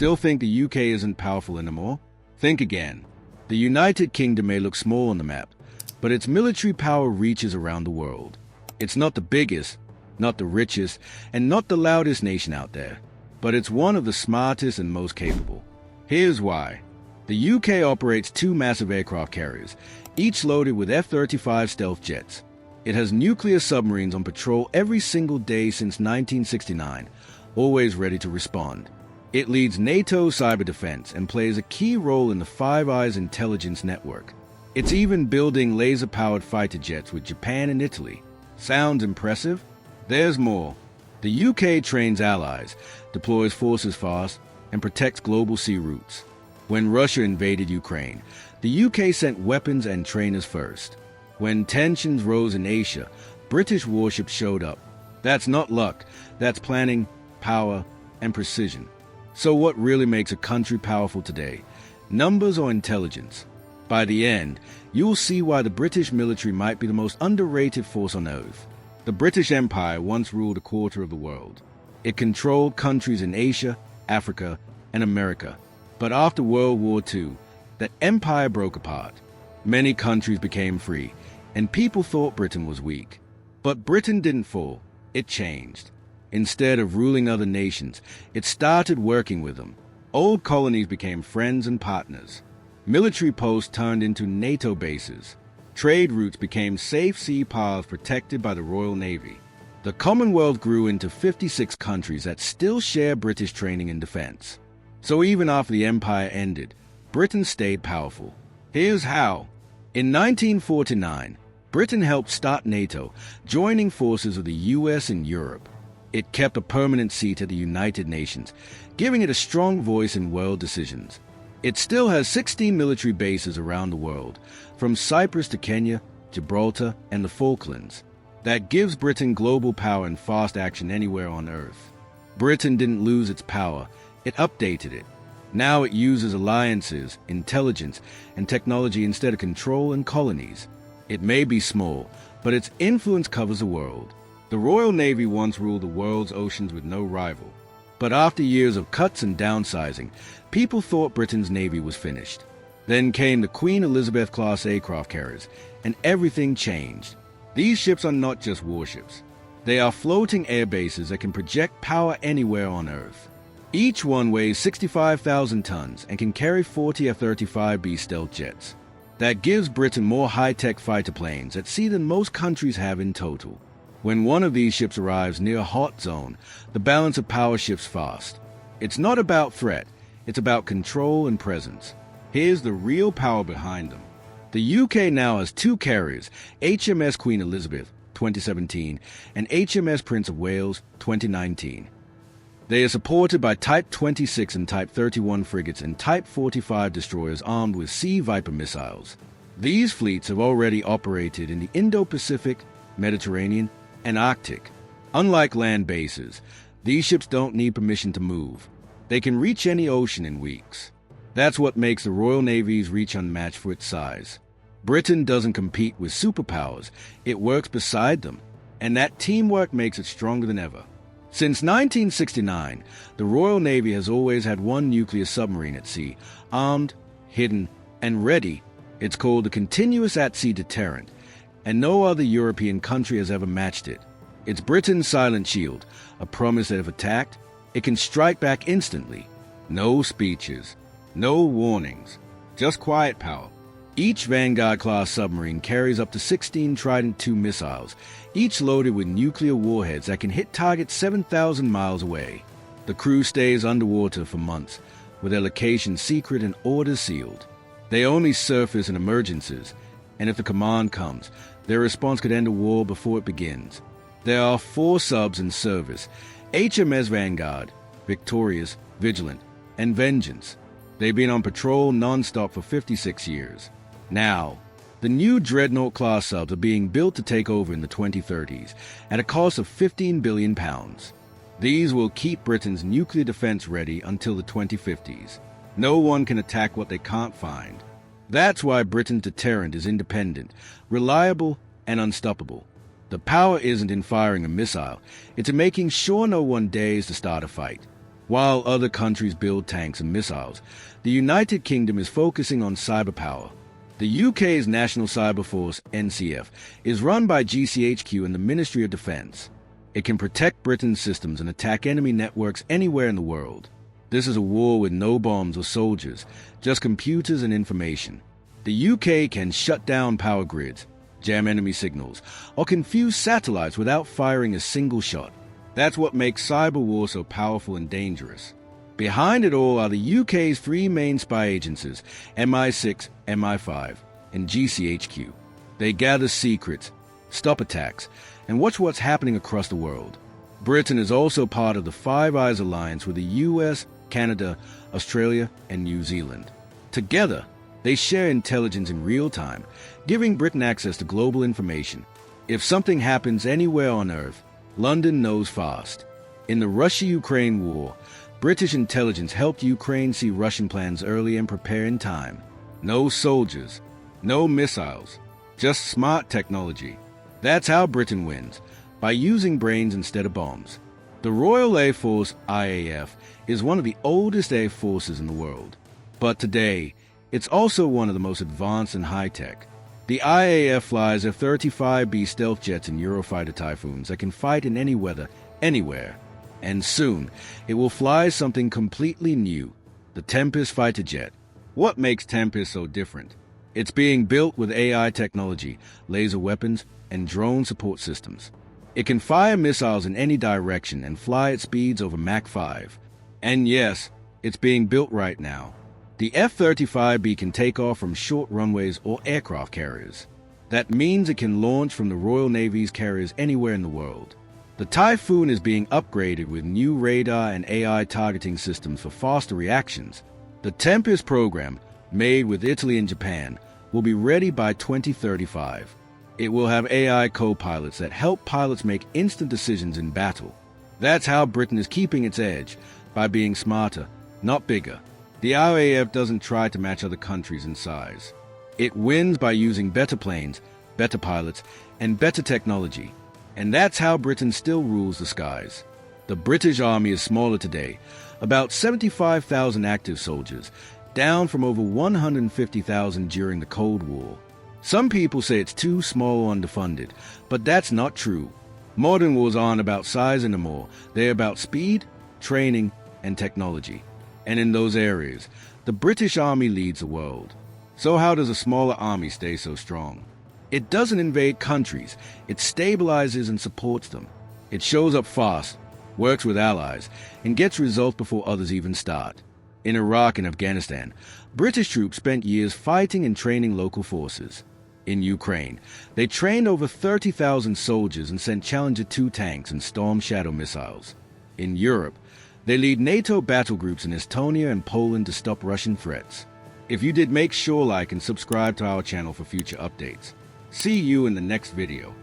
Still think the UK isn't powerful anymore? Think again. The United Kingdom may look small on the map, but its military power reaches around the world. It's not the biggest, not the richest, and not the loudest nation out there, but it's one of the smartest and most capable. Here's why. The UK operates 2 massive aircraft carriers, each loaded with F-35 stealth jets. It has nuclear submarines on patrol every single day since 1969, always ready to respond. It leads NATO cyber defense and plays a key role in the Five Eyes intelligence network. It's even building laser-powered fighter jets with Japan and Italy. Sounds impressive? There's more. The UK trains allies, deploys forces fast, and protects global sea routes. When Russia invaded Ukraine, the UK sent weapons and trainers first. When tensions rose in Asia, British warships showed up. That's not luck, that's planning, power, and precision. So what really makes a country powerful today? Numbers or intelligence? By the end, you'll see why the British military might be the most underrated force on Earth. The British Empire once ruled a quarter of the world. It controlled countries in Asia, Africa, and America. But after World War II, that empire broke apart. Many countries became free, and people thought Britain was weak. But Britain didn't fall, it changed. Instead of ruling other nations, it started working with them. Old colonies became friends and partners. Military posts turned into NATO bases. Trade routes became safe sea paths protected by the Royal Navy. The Commonwealth grew into 56 countries that still share British training and defense. So even after the empire ended, Britain stayed powerful. Here's how. In 1949, Britain helped start NATO, joining forces with the US and Europe. It kept a permanent seat at the United Nations, giving it a strong voice in world decisions. It still has 16 military bases around the world, from Cyprus to Kenya, Gibraltar, and the Falklands. That gives Britain global power and fast action anywhere on Earth. Britain didn't lose its power, it updated it. Now it uses alliances, intelligence, and technology instead of control and colonies. It may be small, but its influence covers the world. The Royal Navy once ruled the world's oceans with no rival. But after years of cuts and downsizing, people thought Britain's navy was finished. Then came the Queen Elizabeth-class aircraft carriers, and everything changed. These ships are not just warships. They are floating air bases that can project power anywhere on Earth. Each one weighs 65,000 tons and can carry 40 F-35B stealth jets. That gives Britain more high-tech fighter planes at sea than most countries have in total. When one of these ships arrives near a hot zone, the balance of power shifts fast. It's not about threat, it's about control and presence. Here's the real power behind them. The UK now has 2 carriers, HMS Queen Elizabeth, 2017, and HMS Prince of Wales, 2019. They are supported by Type 26 and Type 31 frigates and Type 45 destroyers armed with Sea Viper missiles. These fleets have already operated in the Indo-Pacific, Mediterranean, and Arctic. Unlike land bases, these ships don't need permission to move. They can reach any ocean in weeks. That's what makes the Royal Navy's reach unmatched for its size. Britain doesn't compete with superpowers, it works beside them, and that teamwork makes it stronger than ever. Since 1969, the Royal Navy has always had one nuclear submarine at sea, armed, hidden, and ready. It's called the Continuous At-Sea Deterrent, and no other European country has ever matched it. It's Britain's silent shield, a promise that if attacked, it can strike back instantly. No speeches, no warnings, just quiet power. Each Vanguard-class submarine carries up to 16 Trident II missiles, each loaded with nuclear warheads that can hit targets 7,000 miles away. The crew stays underwater for months, with their location secret and orders sealed. They only surface in emergencies, and if the command comes, their response could end a war before it begins. There are 4 subs in service: HMS Vanguard, Victorious, Vigilant, and Vengeance. They've been on patrol non-stop for 56 years. Now, the new Dreadnought-class subs are being built to take over in the 2030s at a cost of £15 billion. These will keep Britain's nuclear defense ready until the 2050s. No one can attack what they can't find. That's why Britain's deterrent is independent, reliable, and unstoppable. The power isn't in firing a missile, it's in making sure no one dares to start a fight. While other countries build tanks and missiles, the United Kingdom is focusing on cyber power. The UK's National Cyber Force, NCF, is run by GCHQ and the Ministry of Defence. It can protect Britain's systems and attack enemy networks anywhere in the world. This is a war with no bombs or soldiers, just computers and information. The UK can shut down power grids, jam enemy signals, or confuse satellites without firing a single shot. That's what makes cyber war so powerful and dangerous. Behind it all are the UK's three main spy agencies, MI6, MI5, and GCHQ. They gather secrets, stop attacks, and watch what's happening across the world. Britain is also part of the Five Eyes alliance with the US, Canada, Australia, and New Zealand. Together, they share intelligence in real time, giving Britain access to global information. If something happens anywhere on Earth, London knows fast. In the Russia-Ukraine war, British intelligence helped Ukraine see Russian plans early and prepare in time. No soldiers, no missiles, just smart technology. That's how Britain wins, by using brains instead of bombs. The Royal Air Force, RAF, is one of the oldest air forces in the world. But today, it's also one of the most advanced and high-tech. The RAF flies F-35B stealth jets and Eurofighter Typhoons that can fight in any weather, anywhere. And soon, it will fly something completely new, the Tempest fighter jet. What makes Tempest so different? It's being built with AI technology, laser weapons, and drone support systems. It can fire missiles in any direction and fly at speeds over Mach 5. And yes, it's being built right now. The F-35B can take off from short runways or aircraft carriers. That means it can launch from the Royal Navy's carriers anywhere in the world. The Typhoon is being upgraded with new radar and AI targeting systems for faster reactions. The Tempest program, made with Italy and Japan, will be ready by 2035. It will have AI co-pilots that help pilots make instant decisions in battle. That's how Britain is keeping its edge, by being smarter, not bigger. The RAF doesn't try to match other countries in size. It wins by using better planes, better pilots, and better technology. And that's how Britain still rules the skies. The British Army is smaller today, about 75,000 active soldiers, down from over 150,000 during the Cold War. Some people say it's too small or underfunded, but that's not true. Modern wars aren't about size anymore. They're about speed, training, and technology. And in those areas, the British Army leads the world. So how does a smaller army stay so strong? It doesn't invade countries. It stabilizes and supports them. It shows up fast, works with allies, and gets results before others even start. In Iraq and Afghanistan, British troops spent years fighting and training local forces. In Ukraine, they trained over 30,000 soldiers and sent Challenger 2 tanks and Storm Shadow missiles. In Europe, they lead NATO battle groups in Estonia and Poland to stop Russian threats. If you did, make sure like and subscribe to our channel for future updates. See you in the next video.